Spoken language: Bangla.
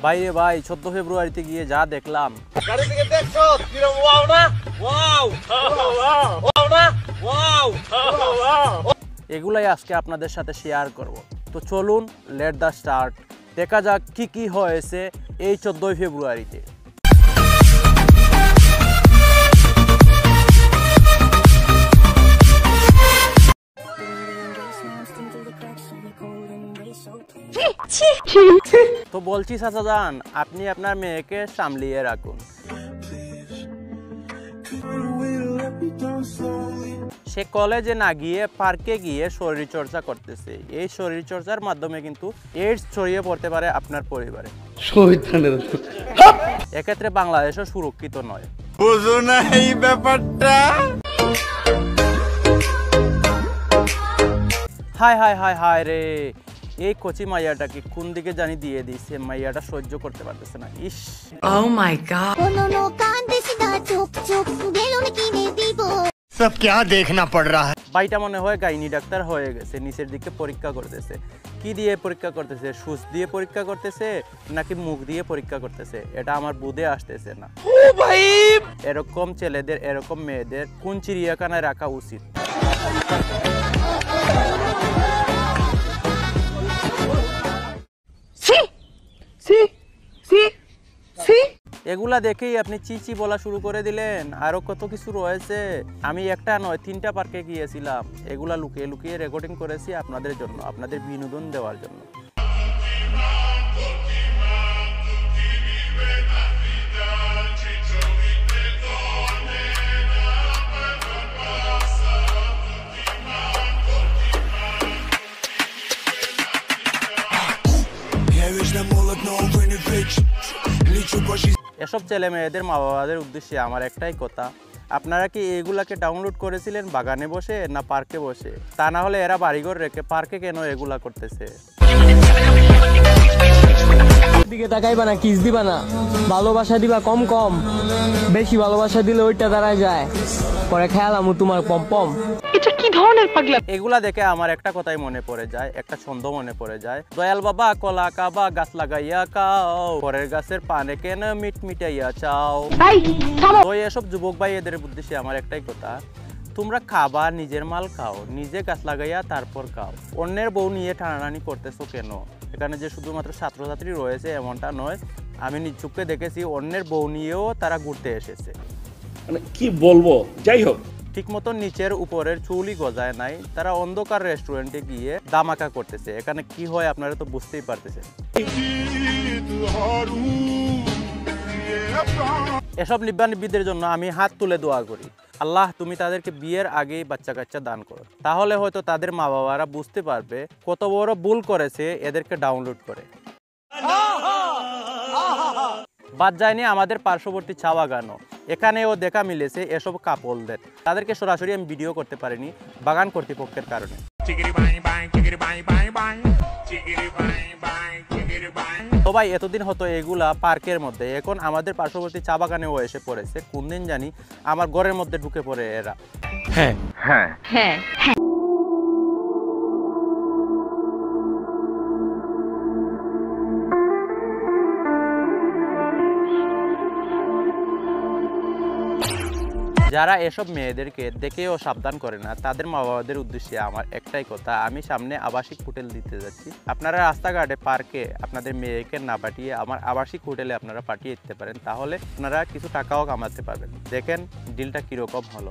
বাইরে ভাই 14 ফেব্রুয়ারিতে গিয়ে যা দেখলাম, গাড়ি থেকে দেখছো কিরকম ওয়াও না ওয়াও ওয়াও না ওয়াও এগুলাই আজকে আপনাদের সাথে শেয়ার করব। তো চলুন লেট দ্য স্টার্ট, দেখা যাক কি কি হয়েছে এই 14 ফেব্রুয়ারিতে। তো বলছি চাচাজান, আপনি আপনার মেয়েকে সামলিয়ে রাখুন। সে কলেজে না গিয়ে পার্কে গিয়ে শরীর চর্চা করতেছে। এই শরীর চর্চার মাধ্যমে কিন্তু এইডস ছড়িয়ে পড়তে পারে আপনার পরিবারে। এক্ষেত্রে বাংলাদেশও সুরক্ষিত নয়। বুঝো না এই ব্যাপারটা। হায় হায় হায় হায় রে, এই কচি মাইয়াটাকে কোন দিকে জানি দিয়ে দিয়েছে, মাইয়াটা সহ্য করতে পারতেছে না। ইস, Oh my god, सब क्या देखना पड़ रहा है। বাইটা মনে হয় গাইনি ডাক্তার হয়ে গেছে, নিচের দিকে পরীক্ষা করতেছে। কি দিয়ে পরীক্ষা করতেছে? সুচ দিয়ে পরীক্ষা করতেছে নাকি মুখ দিয়ে পরীক্ষা করতেছে, এটা আমার বুঝে আসতেছে না। ও ভাই, এরকম ছেলেদের এরকম মেয়েদের কোন চিড়িয়াখানায় রাখা উচিত? এগুলা দেখেই আপনি চিচি বলা শুরু করে দিলেন। আরো কত কিছু রয়েছে। আমি একটা নয় 3টা পার্কে গিয়েছিলাম। এগুলা লুকিয়ে লুকিয়ে রেকর্ডিং করেছি আপনাদের জন্য, আপনাদের বিনোদন দেওয়ার জন্য। এসব ছেলে মেয়েদের মা বাবাদের উদ্দেশ্যে আমার একটাই কথা, আপনারা কি এগুলাকে ডাউনলোড করেছিলেন বাগানে বসে না পার্কে বসে? তা না হলে এরা বাড়িঘর রেখে পার্কে কেন এগুলা করতেছে? দিকে তাকাইবা না, কিস দিবা না, ভালোবাসা দিবা কম কম, বেশি ভালোবাসা দিলে ওইটা দাঁড়ায় যায়, পরে খেয়ালামু তোমার পম পম। এটা কি ধরনের পাগলা? এগুলা দেখে আমার একটা কথাই মনে পড়ে যায়, একটা ছন্দ মনে পড়ে যায়। দয়াল বাবা কলা কাবা গাছ লাগাইয়া খাও, পরের গাছের পানে কেন মিট মিটাইয়া চাও। তো এসব যুবক ভাই এদের উদ্দেশ্যে আমার একটাই কথা, তোমরা খাবা, নিজের মাল খাও, নিজে গাছ লাগাইয়া তারপর খাও। অন্যের বউ নিয়ে টানাটানি করতেছো কেন? এখানে যে শুধুমাত্র ছাত্রছাত্রী রয়েছে এমনটা নয়, আমি নিজ চোখে দেখেছি অন্যের বউ নিয়েও তারা ঘুরতে এসেছে। মানে কি বলবো, যাই হোক, ঠিক মতো নিচের উপরের চুলই গজায় নাই, তারা অন্ধকার রেস্টুরেন্টে গিয়ে দামাকা করতেছে। এখানে কি হয় আপনারা তো বুঝতেই পারতেছেন। এসব নিব্বানিব্বিদের জন্য আমি হাত তুলে দোয়া করি, আল্লাহ তুমি তাদেরকে বিয়ের আগেই বাচ্চা কাচ্চা দান করো। তাহলে হয়তো তাদের মা বাবারা বুঝতে পারবে কত বড় ভুল করেছে এদেরকে ডাউনলোড করে। বাদ যায়নি আমাদের পার্শ্ববর্তী চা বাগানও, এখানেও দেখা মিলেছে এসব কাপলদের। তাদেরকে সরাসরি আমি ভিডিও করতে পারিনি বাগান কর্তৃপক্ষের কারণে। তো ভাই এতদিন হতো এগুলা পার্কের মধ্যে, এখন আমাদের পার্শ্ববর্তী চা বাগানেও এসে পড়েছে। কোন দিন জানি আমার ঘরের মধ্যে ঢুকে পড়ে এরা। হ্যাঁ হ্যাঁ হ্যাঁ হ্যাঁ। যারা এসব মেয়েদেরকে দেখেও সাবধান করে না, তাদের মা বাবাদের উদ্দেশ্যে আমার একটাই কথা, আমি সামনে আবাসিক হোটেল দিতে যাচ্ছি। আপনারা রাস্তাঘাটে পার্কে আপনাদের মেয়েকে না পাঠিয়ে আমার আবাসিক হোটেলে আপনারা পাঠিয়ে দিতে পারেন, তাহলে আপনারা কিছু টাকাও কামাতে পারবেন। দেখেন ডিলটা কীরকম হলো।